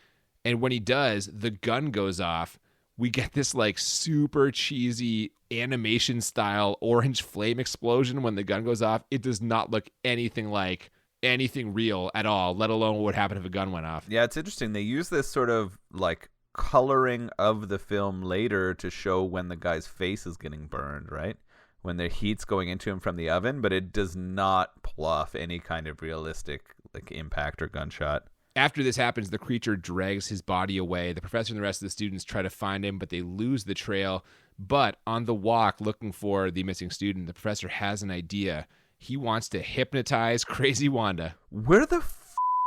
And when he does, the gun goes off. We get this like super cheesy animation style orange flame explosion when the gun goes off. It does not look anything like anything real at all, let alone what would happen if a gun went off. Yeah, it's interesting. They use this sort of like coloring of the film later to show when the guy's face is getting burned, right? When the heat's going into him from the oven, but it does not pull off any kind of realistic like impact or gunshot. After this happens, the creature drags his body away. The professor and the rest of the students try to find him, but they lose the trail. But on the walk looking for the missing student, the professor has an idea. He wants to hypnotize Crazy Wanda. Where the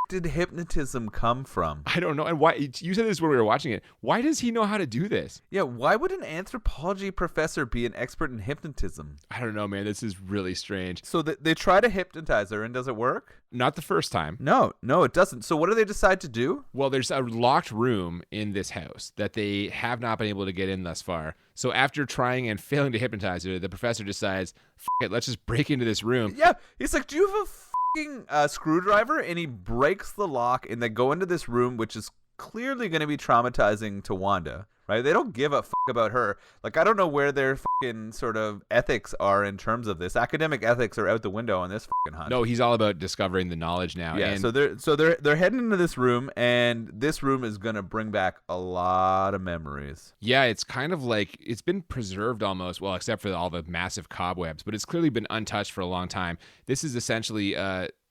did hypnotism come from? I don't know. And why? You said this when we were watching it. Why does he know how to do this? Yeah, why would an anthropology professor be an expert in hypnotism? I don't know, man. This is really strange. So they try to hypnotize her, and does it work? Not the first time. No, it doesn't. So what do they decide to do? Well, there's a locked room in this house that they have not been able to get in thus far. So after trying and failing to hypnotize her, the professor decides, F it, let's just break into this room. Yeah, he's like, do you have a screwdriver? And he breaks the lock, and they go into this room, which is clearly going to be traumatizing to Wanda, right? They don't give a fuck about her. Like, I don't know where their fucking sort of ethics are in terms of this. Academic ethics are out the window on this fucking hunt. No, he's all about discovering the knowledge now. Yeah, and so they're heading into this room, and this room is gonna bring back a lot of memories. yeah, it's kind of like it's been preserved almost, well, except for all the massive cobwebs, but it's clearly been untouched for a long time. This is essentially,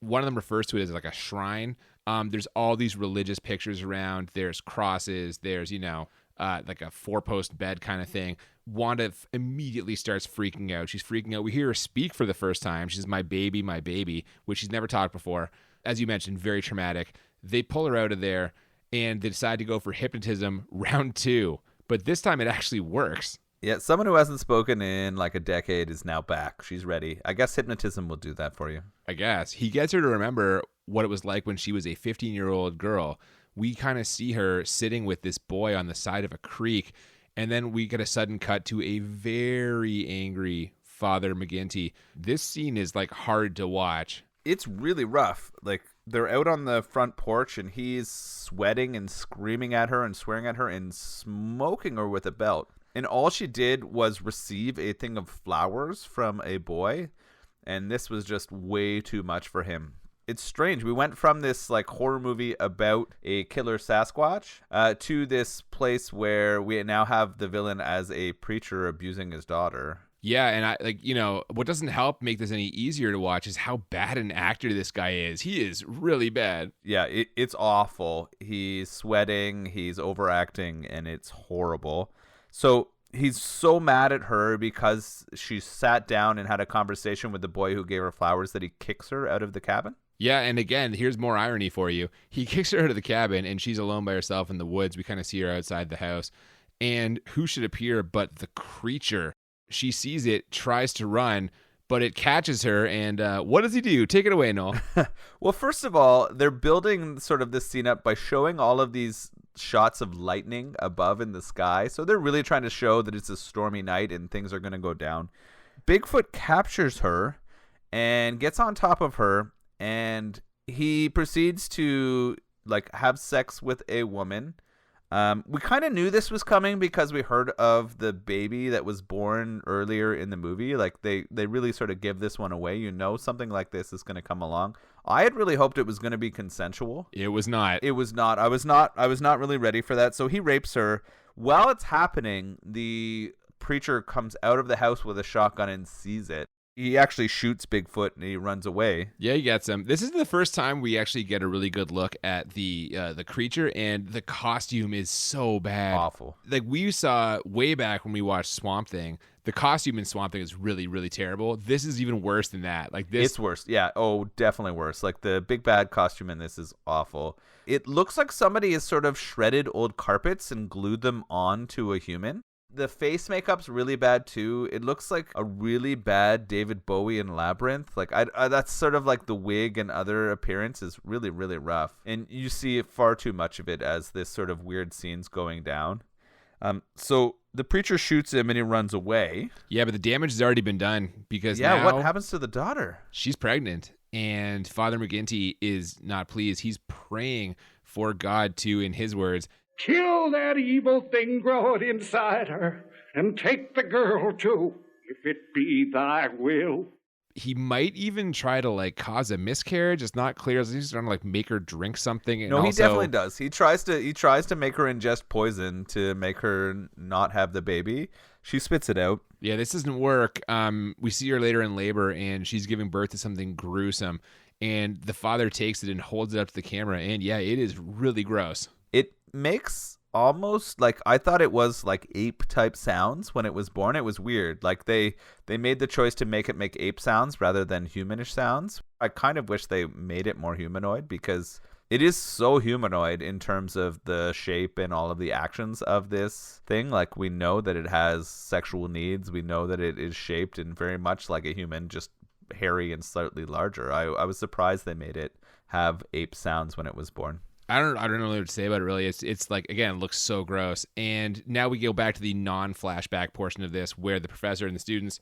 one of them refers to it as like a shrine. There's all these religious pictures around. There's crosses. There's, like a 4-post bed kind of thing. Wanda immediately starts freaking out. She's freaking out. We hear her speak for the first time. She's my baby, which she's never talked before. As you mentioned, very traumatic. They pull her out of there, and they decide to go for hypnotism round 2. But this time it actually works. Yeah, someone who hasn't spoken in like a decade is now back. She's ready. I guess hypnotism will do that for you. I guess. He gets her to remember what it was like when she was a 15-year-old girl. We kind of see her sitting with this boy on the side of a creek, and then we get a sudden cut to a very angry Father McGinty. This scene is like hard to watch. It's really rough. Like, they're out on the front porch, and he's sweating and screaming at her and swearing at her and smoking her with a belt. And all she did was receive a thing of flowers from a boy, and this was just way too much for him. It's strange. We went from this like horror movie about a killer Sasquatch to this place where we now have the villain as a preacher abusing his daughter. Yeah, and what doesn't help make this any easier to watch is how bad an actor this guy is. He is really bad. Yeah, it's awful. He's sweating, he's overacting, and it's horrible. So he's so mad at her because she sat down and had a conversation with the boy who gave her flowers that he kicks her out of the cabin. Yeah, and again, here's more irony for you. He kicks her out of the cabin, and she's alone by herself in the woods. We kind of see her outside the house. And who should appear but the creature? She sees it, tries to run, but it catches her, and what does he do? Take it away, Noel. Well, first of all, they're building sort of this scene up by showing all of these shots of lightning above in the sky. So they're really trying to show that it's a stormy night and things are going to go down. Bigfoot captures her and gets on top of her, and he proceeds to like have sex with a woman. We kind of knew this was coming because we heard of the baby that was born earlier in the movie. Like they really sort of give this one away. Something like this is going to come along. I had really hoped it was going to be consensual. It was not. It was not. I was not really ready for that. So he rapes her. While it's happening, the preacher comes out of the house with a shotgun and sees it. He actually shoots Bigfoot and he runs away. Yeah, he gets him. This is the first time we actually get a really good look at the creature, and the costume is so bad. Awful. Like we saw way back when we watched Swamp Thing, the costume in Swamp Thing is really, really terrible. This is even worse than that. Like this, it's worse. Yeah. Oh, definitely worse. Like the big bad costume in this is awful. It looks like somebody has sort of shredded old carpets and glued them onto a human. The face makeup's really bad too. It looks like a really bad David Bowie in Labyrinth. Like I that's sort of like the wig and other appearance is really, really rough. And you see far too much of it as this sort of weird scene's going down. So the preacher shoots him and he runs away. Yeah, but the damage has already been done because now what happens to the daughter? She's pregnant, and Father McGinty is not pleased. He's praying for God to, in his words, kill that evil thing growing inside her, and take the girl too, if it be thy will. He might even try to like cause a miscarriage. It's not clear. He's trying to like make her drink something. And no, he definitely does. He tries to make her ingest poison to make her not have the baby. She spits it out. Yeah, this doesn't work. We see her later in labor, and she's giving birth to something gruesome. And the father takes it and holds it up to the camera, and yeah, it is really gross. It makes almost like, I thought it was like ape type sounds when it was born. It was weird. Like they made the choice to make it make ape sounds rather than humanish sounds. I kind of wish they made it more humanoid because it is so humanoid in terms of the shape and all of the actions of this thing. Like we know that it has sexual needs. We know that it is shaped and very much like a human, just hairy and slightly larger. I was surprised they made it have ape sounds when it was born. I don't know what to say about it really. It's like, again, it looks so gross. And now we go back to the non-flashback portion of this where the professor and the students,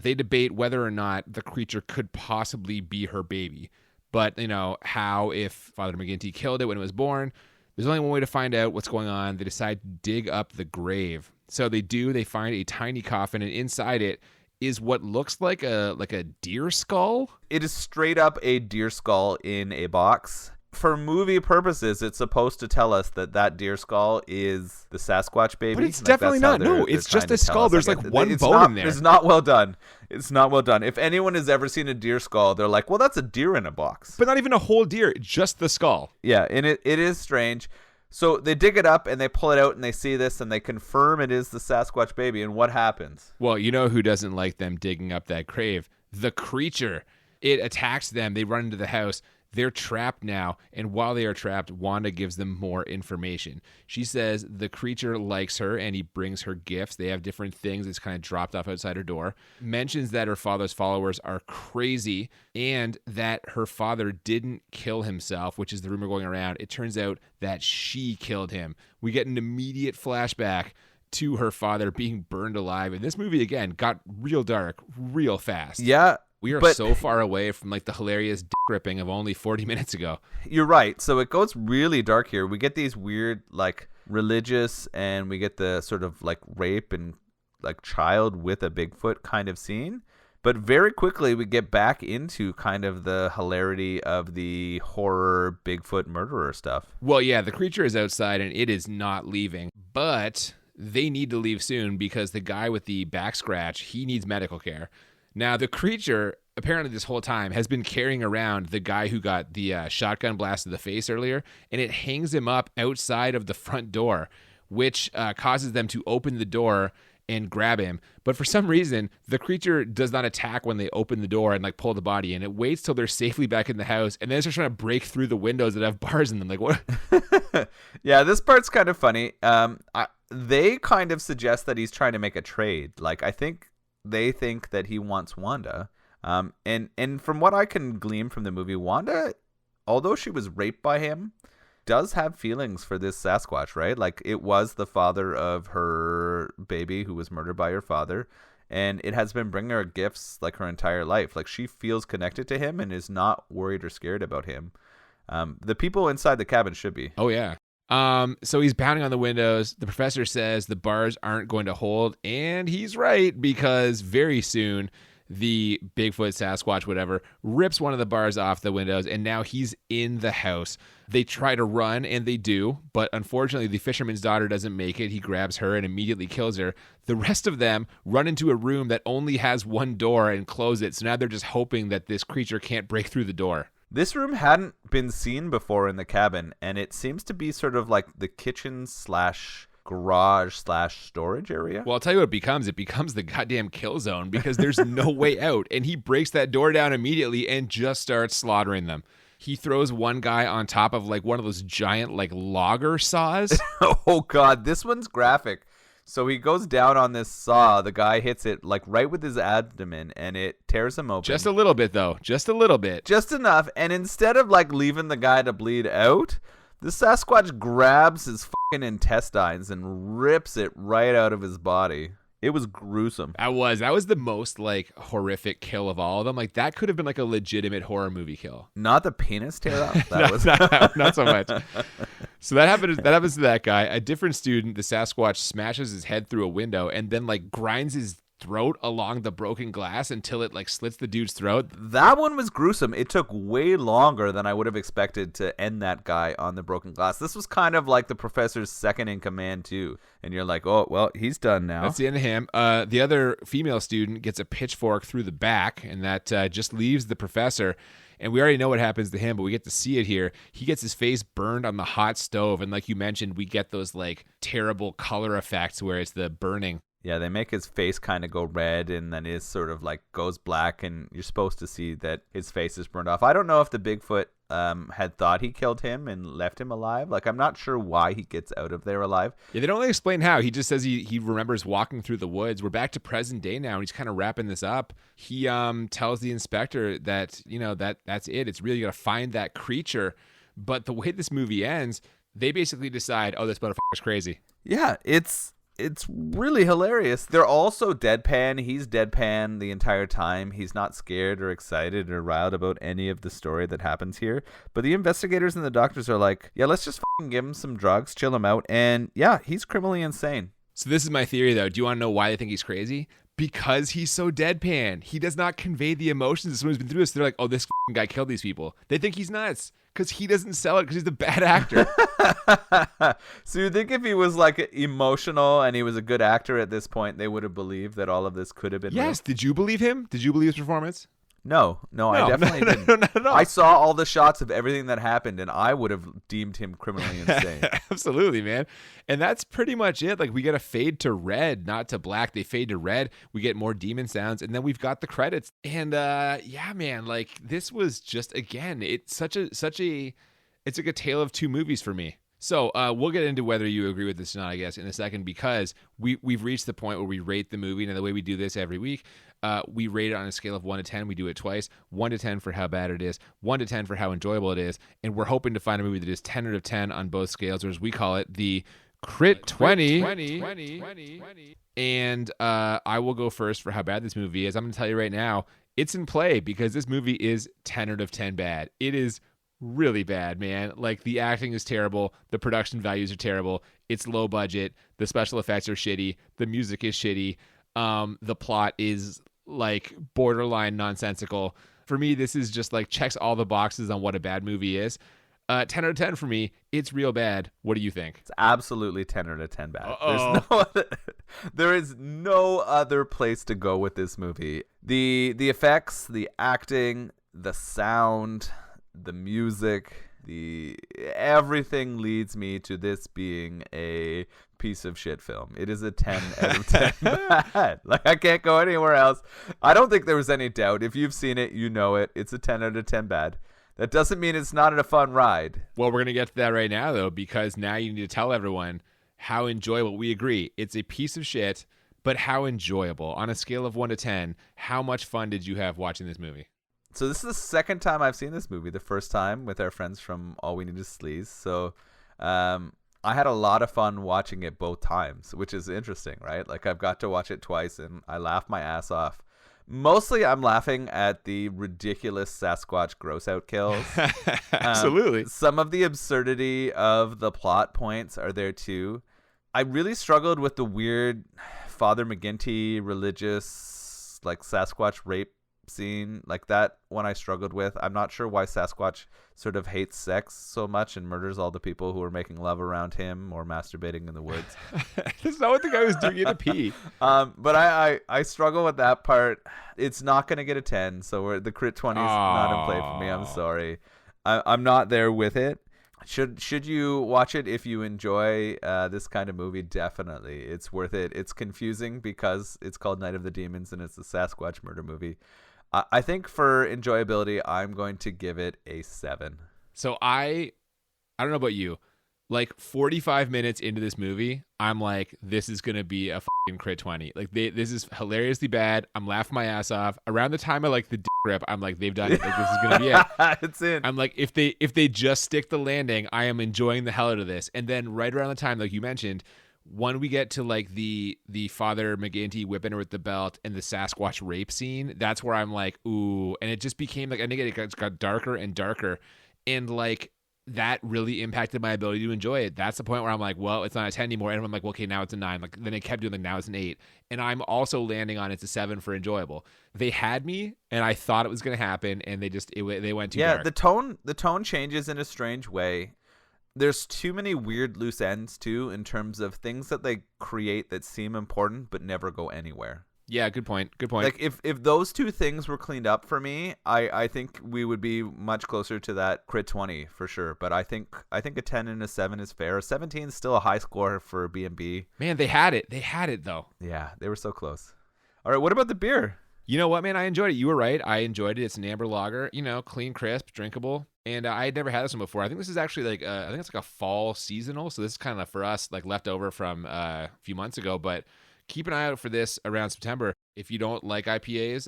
they debate whether or not the creature could possibly be her baby. But, how if Father McGinty killed it when it was born? There's only one way to find out what's going on. They decide to dig up the grave. So they do. They find a tiny coffin, and inside it is what looks like a deer skull. It is straight up a deer skull in a box. For movie purposes, it's supposed to tell us that deer skull is the Sasquatch baby. But it's definitely not. No, it's just a skull. There's like one bone in there. It's not well done. It's not well done. If anyone has ever seen a deer skull, they're like, well, that's a deer in a box. But not even a whole deer, just the skull. Yeah, and it is strange. So they dig it up and they pull it out and they see this and they confirm it is the Sasquatch baby. And what happens? Well, you know who doesn't like them digging up that grave? The creature. It attacks them. They run into the house. They're trapped now, and while they are trapped, Wanda gives them more information. She says the creature likes her, and he brings her gifts. They have different things that's kind of dropped off outside her door. Mentions that her father's followers are crazy, and that her father didn't kill himself, which is the rumor going around. It turns out that she killed him. We get an immediate flashback to her father being burned alive. And this movie, again, got real dark real fast. Yeah. We are so far away from like the hilarious dick ripping of only 40 minutes ago. You're right. So it goes really dark here. We get these weird like religious and we get the sort of like rape and like child with a Bigfoot kind of scene. But very quickly we get back into kind of the hilarity of the horror Bigfoot murderer stuff. Well, yeah, the creature is outside and it is not leaving. But they need to leave soon because the guy with the back scratch, he needs medical care. Now, the creature, apparently this whole time, has been carrying around the guy who got the shotgun blast to the face earlier, and it hangs him up outside of the front door, which causes them to open the door and grab him. But for some reason, the creature does not attack when they open the door and like pull the body in. It waits till they're safely back in the house, and then starts trying to break through the windows that have bars in them. Like, what? Yeah, this part's kind of funny. They kind of suggest that he's trying to make a trade. Like, I think they think that he wants Wanda. And from what I can glean from the movie, Wanda, although she was raped by him, does have feelings for this Sasquatch, right? Like, it was the father of her baby who was murdered by her father, and it has been bringing her gifts like her entire life. Like, she feels connected to him and is not worried or scared about him. The people inside the cabin should be. Oh, yeah. So he's pounding on the windows. The professor says the bars aren't going to hold, and he's right, because very soon the Bigfoot, Sasquatch, whatever, rips one of the bars off the windows, and now he's in the house. They try to run, and they do, but unfortunately the fisherman's daughter doesn't make it. He grabs her and immediately kills her. The rest of them run into a room that only has one door and close it, so now they're just hoping that this creature can't break through the door. This room hadn't been seen before in the cabin, and it seems to be sort of like the kitchen / garage / storage area. Well, I'll tell you what it becomes. It becomes the goddamn kill zone because there's no way out, and he breaks that door down immediately and just starts slaughtering them. He throws one guy on top of like one of those giant like logger saws. Oh, God, this one's graphic. So he goes down on this saw. The guy hits it like right with his abdomen and it tears him open. Just a little bit, though. Just a little bit. Just enough. And instead of like leaving the guy to bleed out, the Sasquatch grabs his fucking intestines and rips it right out of his body. It was gruesome. That was the most like horrific kill of all of them. Like that could have been like a legitimate horror movie kill. Not the penis tear off. That was not so much. So that happens to that guy. A different student, the Sasquatch smashes his head through a window and then like grinds his throat along the broken glass until it like slits the dude's throat. That one was gruesome. It took way longer than I would have expected to end that guy on the broken glass. This was kind of like the professor's second in command too. And you're like, oh, well, he's done now. That's the end of him. The other female student gets a pitchfork through the back, and that just leaves the professor. And we already know what happens to him, but we get to see it here. He gets his face burned on the hot stove. And like you mentioned, we get those like terrible color effects where it's the burning. Yeah, they make his face kind of go red and then it sort of like goes black and you're supposed to see that his face is burned off. I don't know if the Bigfoot had thought he killed him and left him alive. Like, I'm not sure why he gets out of there alive. Yeah, they don't really explain how. He just says he remembers walking through the woods. We're back to present day now and he's kind of wrapping this up. He tells the inspector that, you know, that's it. It's really got to find that creature. But the way this movie ends, they basically decide, oh, this motherfucker's crazy. Yeah, it's It's really hilarious. They're all so deadpan. He's deadpan the entire time. He's not scared or excited or riled about any of the story that happens here. But the investigators and the doctors are like, yeah, let's just fucking give him some drugs, chill him out. And yeah, he's criminally insane. So this is my theory, though. Do you want to know why they think he's crazy? Because he's so deadpan. He does not convey the emotions of someone who's been through this. They're like, oh, this guy killed these people. They think he's nuts because he doesn't sell it because he's a bad actor. So you think if he was like emotional and he was a good actor at this point, they would have believed that all of this could have been real? Yes. Did you believe him? Did you believe his performance? No, I definitely didn't. No, not at all. I saw all the shots of everything that happened, and I would have deemed him criminally insane. Absolutely, man. And that's pretty much it. Like, we get a fade to red, not to black. They fade to red. We get more demon sounds, and then we've got the credits. And yeah, man, like, this was just, again, it's it's like a tale of two movies for me. So we'll get into whether you agree with this or not, I guess, in a second, because we've reached the point where we rate the movie, and the way we do this every week, we rate it on a scale of 1 to 10. We do it twice. 1 to 10 for how bad it is, 1 to 10 for how enjoyable it is, and we're hoping to find a movie that is 10 out of 10 on both scales, or as we call it, the Crit 20. And I will go first for how bad this movie is. I'm going to tell you right now, it's in play because this movie is 10 out of 10 bad. It is really bad, man. Like, the acting is terrible. The production values are terrible. It's low budget. The special effects are shitty. The music is shitty. The plot is like borderline nonsensical. For me, this is just like checks all the boxes on what a bad movie is. 10 out of 10 for me. It's real bad. What do you think? It's absolutely 10 out of 10 bad. There is no other place to go with this movie. The effects, the acting, the sound, the music, everything leads me to this being a piece of shit film. It is a 10 out of 10 bad. Like, I can't go anywhere else. I don't think there was any doubt. If you've seen it, you know it. It's a 10 out of 10 bad. That doesn't mean it's not a fun ride. Well, we're going to get to that right now, though, because now you need to tell everyone how enjoyable. We agree. It's a piece of shit, but how enjoyable. On a scale of 1 to 10, how much fun did you have watching this movie? So this is the second time I've seen this movie. The first time with our friends from All We Need Is Sleaze. So I had a lot of fun watching it both times, which is interesting, right? Like, I've got to watch it twice, and I laughed my ass off. Mostly I'm laughing at the ridiculous Sasquatch gross out kills. Absolutely. Some of the absurdity of the plot points are there too. I really struggled with the weird Father McGinty religious, like, Sasquatch rape scene. Like, that one I struggled with. I'm not sure why Sasquatch sort of hates sex so much and murders all the people who are making love around him or masturbating in the woods. That's not what the guy was doing. He had to pee. But I struggle with that part. It's not going to get a 10, so the Crit 20 is not in play for me. I'm sorry. I'm not there with it. Should you watch it if you enjoy this kind of movie? Definitely. It's worth it. It's confusing because it's called Night of the Demons and it's a Sasquatch murder movie. I think for enjoyability, I'm going to give it a 7. So I don't know about you. Like, 45 minutes into this movie, I'm like, this is going to be a fucking Crit 20. Like, this is hilariously bad. I'm laughing my ass off. Around the time I like the dick rip, I'm like, they've done it. Like, this is going to be it. It's in. I'm like, if they just stick the landing, I am enjoying the hell out of this. And then right around the time, like you mentioned, when we get to like the Father McGinty whipping her with the belt and the Sasquatch rape scene, that's where I'm like, ooh. And it just became like, I think it got darker and darker. And like, that really impacted my ability to enjoy it. That's the point where I'm like, well, it's not a 10 anymore. And I'm like, well, okay, now it's a 9. Like, then it kept doing like, now it's an 8. And I'm also landing on it's a 7 for enjoyable. They had me, and I thought it was going to happen, and they went too dark. The tone changes in a strange way. There's too many weird loose ends too, in terms of things that they create that seem important but never go anywhere. Yeah, good point. Like, if those two things were cleaned up for me, I think we would be much closer to that Crit 20 for sure. But I think a 10 and a 7 is fair. A 17 is still a high score for BMB. Man, they had it. They had it though. Yeah, they were so close. All right, what about the beer? You know what, man? I enjoyed it. You were right. I enjoyed it. It's an amber lager, clean, crisp, drinkable. And I had never had this one before. I think this is actually like, I think it's like a fall seasonal. So this is kind of for us, like leftover from a few months ago. But keep an eye out for this around September. If you don't like IPAs,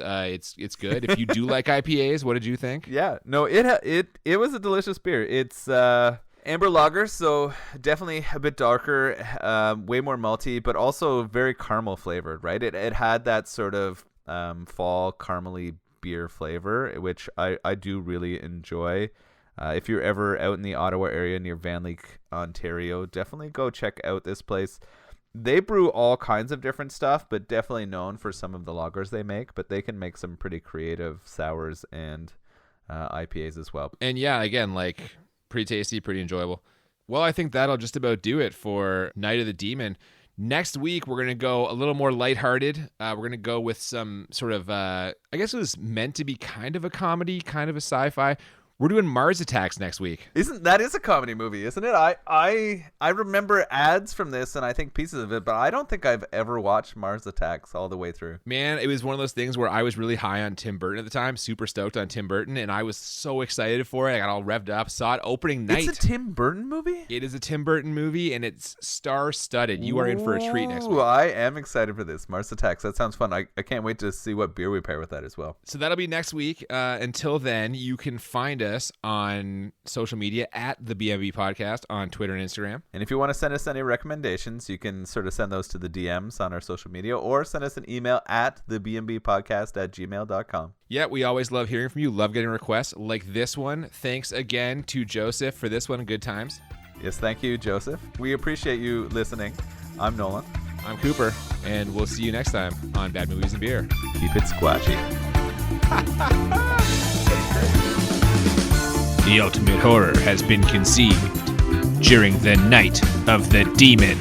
it's good. If you do like IPAs, what did you think? Yeah, no, it was a delicious beer. It's Amber lager, so definitely a bit darker, way more malty, but also very caramel flavored, right? It had that sort of fall caramely beer flavor, which I do really enjoy. If you're ever out in the Ottawa area near Van Leek, Ontario, definitely go check out this place. They brew all kinds of different stuff, but definitely known for some of the lagers they make, but they can make some pretty creative sours and IPAs as well. And yeah, again, like pretty tasty, pretty enjoyable. Well, I think that'll just about do it for Night of the Demon. Next week, we're going to go a little more lighthearted. We're going to go with some sort of, I guess it was meant to be kind of a comedy, kind of a sci-fi. We're doing Mars Attacks next week. That is a comedy movie, isn't it? I remember ads from this and I think pieces of it, but I don't think I've ever watched Mars Attacks all the way through. Man, it was one of those things where I was really high on Tim Burton at the time, super stoked on Tim Burton, and I was so excited for it. I got all revved up, saw it opening night. It's a Tim Burton movie? It is a Tim Burton movie, and it's star-studded. You are in for a treat next week. I am excited for this. Mars Attacks. That sounds fun. I can't wait to see what beer we pair with that as well. So that'll be next week. Until then, you can find us on social media at the BMB Podcast on Twitter and Instagram. And if you want to send us any recommendations, you can sort of send those to the DMs on our social media or send us an email at thebmbpodcast@gmail.com. Yeah, we always love hearing from you. Love getting requests like this one. Thanks again to Joseph for this one. Good times. Yes, thank you, Joseph. We appreciate you listening. I'm Nolan. I'm Cooper, and we'll see you next time on Bad Movies and Beer. Keep it squatchy. The ultimate horror has been conceived during the Night of the Demon.